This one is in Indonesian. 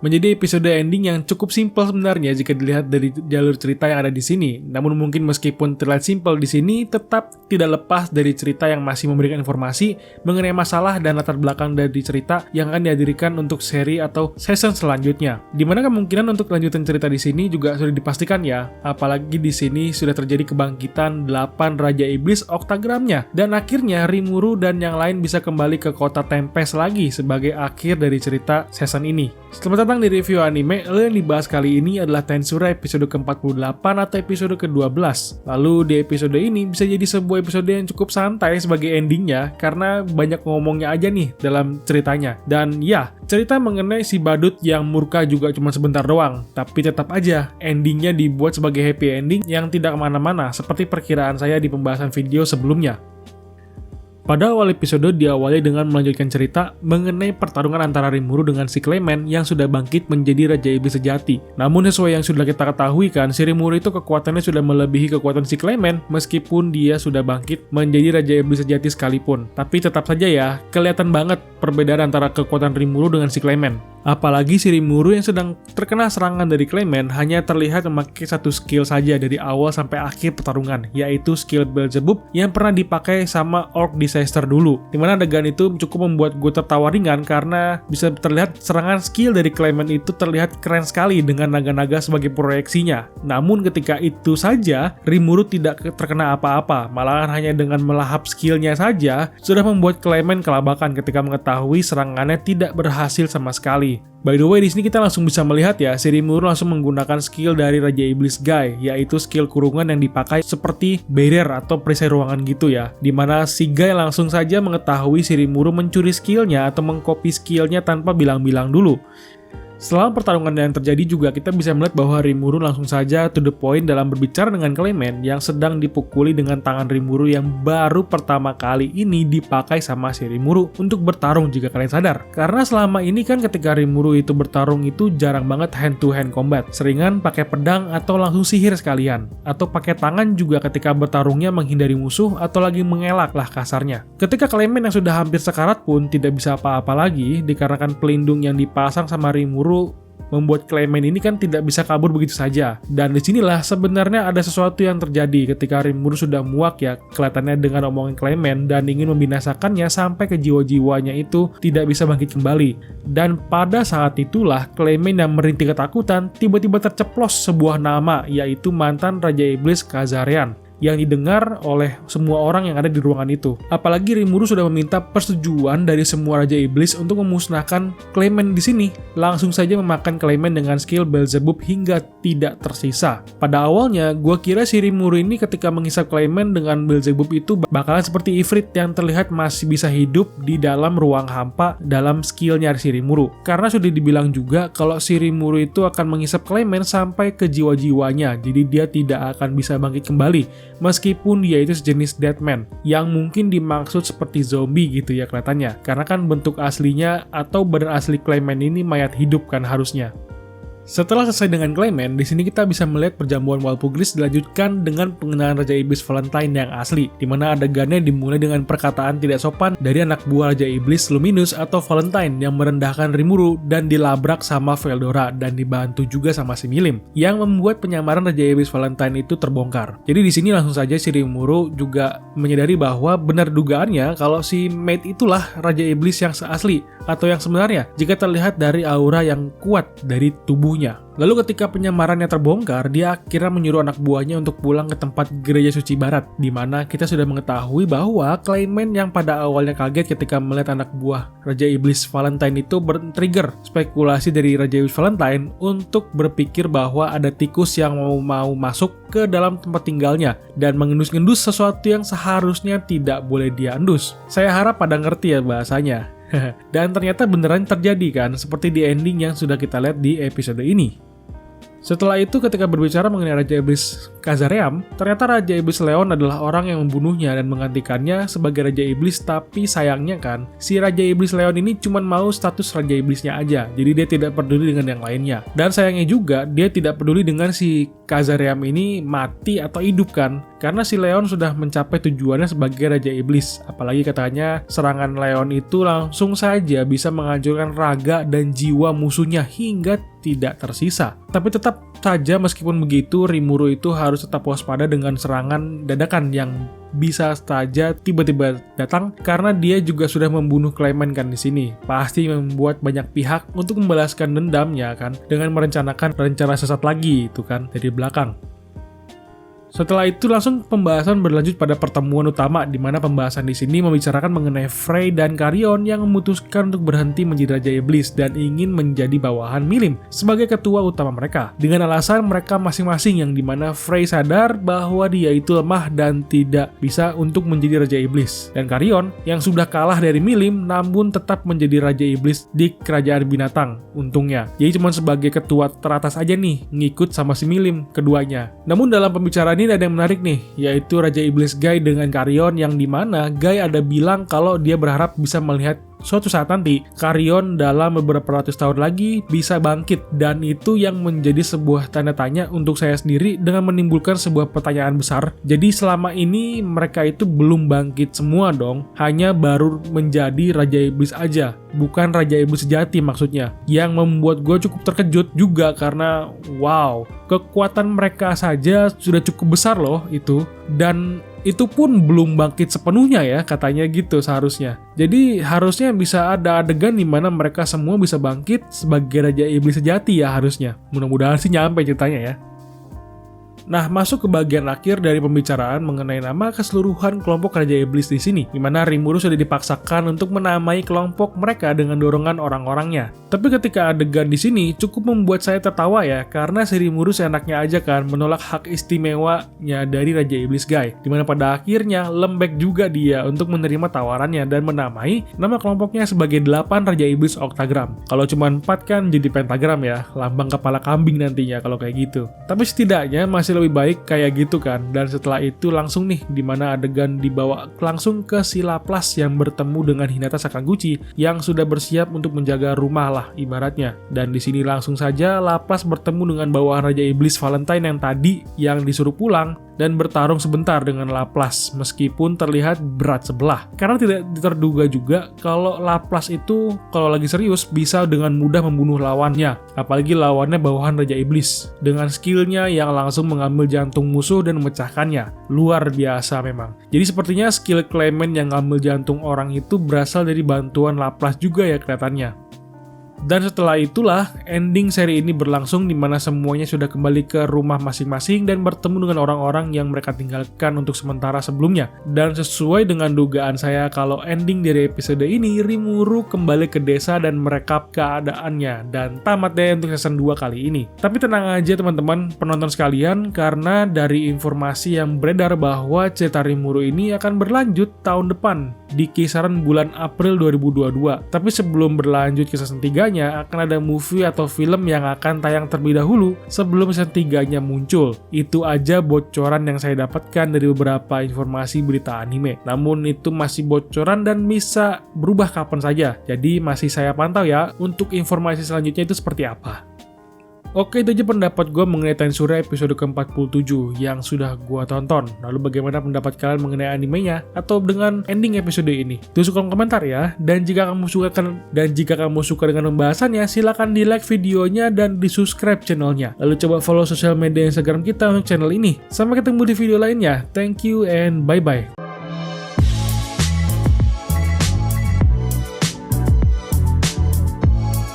Menjadi episode ending yang cukup simpel sebenarnya jika dilihat dari jalur cerita yang ada di sini. Namun mungkin meskipun terlihat simpel di sini, tetap tidak lepas dari cerita yang masih memberikan informasi mengenai masalah dan latar belakang dari cerita yang akan dihadirkan untuk seri atau season selanjutnya. Dimana kemungkinan untuk lanjutan cerita di sini juga sudah dipastikan ya. Apalagi di sini sudah terjadi kebangkitan 8 Raja Iblis Oktagramnya. Dan akhirnya Rimuru dan yang lain bisa kembali ke kota Tempest lagi sebagai akhir dari cerita season ini. Selamat datang di review anime. Yang dibahas kali ini adalah Tensura episode ke-48 atau episode ke-12. Lalu di episode ini bisa jadi sebuah episode yang cukup santai sebagai endingnya karena banyak ngomongnya aja nih dalam ceritanya. Dan ya, cerita mengenai si badut yang murka juga cuma sebentar doang. Tapi tetap aja, endingnya dibuat sebagai happy ending yang tidak kemana-mana seperti perkiraan saya di pembahasan video sebelumnya. Pada awal episode diawali dengan melanjutkan cerita mengenai pertarungan antara Rimuru dengan si Clement yang sudah bangkit menjadi Raja Iblis sejati. Namun sesuai yang sudah kita ketahui kan, si Rimuru itu kekuatannya sudah melebihi kekuatan si Clement meskipun dia sudah bangkit menjadi Raja Iblis sejati sekalipun. Tapi tetap saja ya, kelihatan banget perbedaan antara kekuatan Rimuru dengan si Clement. Apalagi si Rimuru yang sedang terkena serangan dari Clement hanya terlihat memakai satu skill saja dari awal sampai akhir pertarungan, yaitu skill Beelzebub yang pernah dipakai sama Orc Disaster dulu. Dimana adegan itu cukup membuat gue tertawa ringan karena bisa terlihat serangan skill dari Clement itu terlihat keren sekali dengan naga-naga sebagai proyeksinya. Namun ketika itu saja, Rimuru tidak terkena apa-apa, malahan hanya dengan melahap skillnya saja sudah membuat Clement kelabakan ketika mengetahui serangannya tidak berhasil sama sekali. By the way, di sini kita langsung bisa melihat ya, si Rimuru langsung menggunakan skill dari Raja Iblis Guy, yaitu skill kurungan yang dipakai seperti barrier atau perisai ruangan gitu ya. Dimana si Guy langsung saja mengetahui si Rimuru mencuri skillnya atau mengcopy skillnya tanpa bilang-bilang dulu. Selama pertarungan yang terjadi juga kita bisa melihat bahwa Rimuru langsung saja to the point dalam berbicara dengan Clement yang sedang dipukuli dengan tangan Rimuru yang baru pertama kali ini dipakai sama si Rimuru untuk bertarung jika kalian sadar. Karena selama ini kan ketika Rimuru itu bertarung itu jarang banget hand to hand combat. Seringan pakai pedang atau langsung sihir sekalian. Atau pakai tangan juga ketika bertarungnya menghindari musuh atau lagi mengelak lah kasarnya. Ketika Clement yang sudah hampir sekarat pun tidak bisa apa-apa lagi dikarenakan pelindung yang dipasang sama Rimuru membuat Clement ini kan tidak bisa kabur begitu saja. Dan disinilah sebenarnya ada sesuatu yang terjadi ketika Rimuru sudah muak ya kelihatannya dengan omongan Clement dan ingin membinasakannya sampai ke jiwa-jiwanya itu tidak bisa bangkit kembali. Dan pada saat itulah Clement yang merintih ketakutan tiba-tiba terceplos sebuah nama, yaitu mantan Raja Iblis Kazarian, yang didengar oleh semua orang yang ada di ruangan itu. Apalagi Rimuru sudah meminta persetujuan dari semua Raja Iblis untuk memusnahkan Clement di sini. Langsung saja memakan Clement dengan skill Beelzebub hingga tidak tersisa. Pada awalnya, gua kira si Rimuru ini ketika menghisap Clement dengan Beelzebub itu bakalan seperti Ifrit yang terlihat masih bisa hidup di dalam ruang hampa dalam skillnya si Rimuru. Karena sudah dibilang juga kalau si Rimuru itu akan menghisap Clement sampai ke jiwa-jiwanya, jadi dia tidak akan bisa bangkit kembali. Meskipun dia itu sejenis Deadman yang mungkin dimaksud seperti zombie gitu ya kelihatannya, karena kan bentuk aslinya atau badan asli Clement ini mayat hidup kan harusnya. Setelah selesai dengan Clement, di sini kita bisa melihat perjamuan Walpurgis dilanjutkan dengan pengenalan Raja Iblis Valentine yang asli, di mana adegannya dimulai dengan perkataan tidak sopan dari anak buah Raja Iblis Luminous atau Valentine yang merendahkan Rimuru dan dilabrak sama Veldora dan dibantu juga sama si Milim, yang membuat penyamaran Raja Iblis Valentine itu terbongkar. Jadi di sini langsung saja si Rimuru juga menyadari bahwa benar dugaannya kalau si Mate itulah Raja Iblis yang asli atau yang sebenarnya jika terlihat dari aura yang kuat dari tubuh. Lalu ketika penyamarannya terbongkar, dia akhirnya menyuruh anak buahnya untuk pulang ke tempat gereja suci barat, di mana kita sudah mengetahui bahwa Clement yang pada awalnya kaget ketika melihat anak buah Raja Iblis Valentine itu trigger spekulasi dari Raja Iblis Valentine untuk berpikir bahwa ada tikus yang mau masuk ke dalam tempat tinggalnya dan mengendus-ngendus sesuatu yang seharusnya tidak boleh dia endus. Saya harap pada ngerti ya bahasanya. Dan ternyata beneran terjadi kan, seperti di ending yang sudah kita lihat di episode ini. Setelah itu ketika berbicara mengenai Raja Iblis Kazarian, ternyata Raja Iblis Leon adalah orang yang membunuhnya dan menggantikannya sebagai Raja Iblis, tapi sayangnya kan, si Raja Iblis Leon ini cuma mau status Raja Iblisnya aja, jadi dia tidak peduli dengan yang lainnya. Dan sayangnya juga, dia tidak peduli dengan si Kazarian ini mati atau hidup kan. karena si Leon sudah mencapai tujuannya sebagai Raja Iblis. Apalagi katanya serangan Leon itu langsung saja bisa menghancurkan raga dan jiwa musuhnya hingga tidak tersisa. Tapi tetap saja meskipun begitu, Rimuru itu harus tetap waspada dengan serangan dadakan yang bisa saja tiba-tiba datang karena dia juga sudah membunuh Clement kan di sini. Pasti membuat banyak pihak untuk membalaskan dendamnya kan dengan merencanakan rencana sesat lagi itu kan dari belakang. Setelah itu langsung pembahasan berlanjut pada pertemuan utama di mana pembahasan di sini membicarakan mengenai Frey dan Carrion yang memutuskan untuk berhenti menjadi Raja Iblis dan ingin menjadi bawahan Milim sebagai ketua utama mereka. Dengan alasan mereka masing-masing yang dimana Frey sadar bahwa dia itu lemah dan tidak bisa untuk menjadi Raja Iblis. Dan Carrion yang sudah kalah dari Milim namun tetap menjadi Raja Iblis di Kerajaan Binatang untungnya. Jadi cuma sebagai ketua teratas aja nih ngikut sama si Milim keduanya. Namun dalam pembicaraan ini ada yang menarik nih, yaitu Raja Iblis Guy dengan Carrion yang dimana Guy ada bilang kalau dia berharap bisa melihat suatu saat nanti Carrion dalam beberapa ratus tahun lagi bisa bangkit, dan itu yang menjadi sebuah tanda tanya untuk saya sendiri dengan menimbulkan sebuah pertanyaan besar. Jadi selama ini mereka itu belum bangkit semua dong, hanya baru menjadi Raja Iblis aja, bukan Raja Iblis sejati maksudnya, yang membuat gue cukup terkejut juga karena wow, kekuatan mereka saja sudah cukup besar loh itu, dan itu pun belum bangkit sepenuhnya ya katanya gitu seharusnya. Jadi harusnya bisa ada adegan di mana mereka semua bisa bangkit sebagai Raja Iblis sejati ya harusnya. Mudah-mudahan sih nyampe ceritanya ya. Nah, masuk ke bagian akhir dari pembicaraan mengenai nama keseluruhan kelompok Raja Iblis di sini, di mana Rimuru sudah dipaksakan untuk menamai kelompok mereka dengan dorongan orang-orangnya. Tapi ketika adegan di sini cukup membuat saya tertawa ya, karena si Rimuru seenaknya aja kan menolak hak istimewanya dari Raja Iblis Guy, di mana pada akhirnya lembek juga dia untuk menerima tawarannya dan menamai nama kelompoknya sebagai 8 Raja Iblis Oktagram. Kalau cuma 4 kan jadi pentagram ya, lambang kepala kambing nantinya kalau kayak gitu. Tapi setidaknya masih lebih baik kayak gitu kan. Dan setelah itu langsung nih dimana adegan dibawa langsung ke si Laplas yang bertemu dengan Hinata Sakaguchi yang sudah bersiap untuk menjaga rumah lah ibaratnya. Dan di sini langsung saja Laplas bertemu dengan bawahan Raja Iblis Valentine yang tadi yang disuruh pulang dan bertarung sebentar dengan Laplas meskipun terlihat berat sebelah. Karena tidak terduga juga kalau Laplas itu kalau lagi serius bisa dengan mudah membunuh lawannya, apalagi lawannya bawahan Raja Iblis dengan skillnya yang langsung mengambil jantung musuh dan memecahkannya. Luar biasa memang. Jadi sepertinya skill Clement yang ngambil jantung orang itu berasal dari bantuan Laplas juga ya kelihatannya. Dan setelah itulah ending seri ini berlangsung di mana semuanya sudah kembali ke rumah masing-masing dan bertemu dengan orang-orang yang mereka tinggalkan untuk sementara sebelumnya. Dan sesuai dengan dugaan saya kalau ending dari episode ini, Rimuru kembali ke desa dan merekap keadaannya dan tamat deh untuk season 2 kali ini. Tapi tenang aja teman-teman penonton sekalian, karena dari informasi yang beredar bahwa cerita Rimuru ini akan berlanjut tahun depan di kisaran bulan April 2022. Tapi sebelum berlanjut ke season 3 akan ada movie atau film yang akan tayang terlebih dahulu sebelum season 3-nya muncul. Itu aja bocoran yang saya dapatkan dari beberapa informasi berita anime. Namun itu masih bocoran dan bisa berubah kapan saja. Jadi masih saya pantau ya untuk informasi selanjutnya itu seperti apa. Oke, itu aja pendapat gue mengenai Tensura episode ke-47 yang sudah gue tonton. Lalu bagaimana pendapat kalian mengenai animenya atau dengan ending episode ini? Tulis kolom komentar ya. Dan jika kamu suka dengan pembahasannya, silakan di like videonya dan di subscribe channelnya. Lalu coba follow sosial media Instagram kita untuk channel ini. Sampai ketemu di video lainnya. Thank you and bye-bye.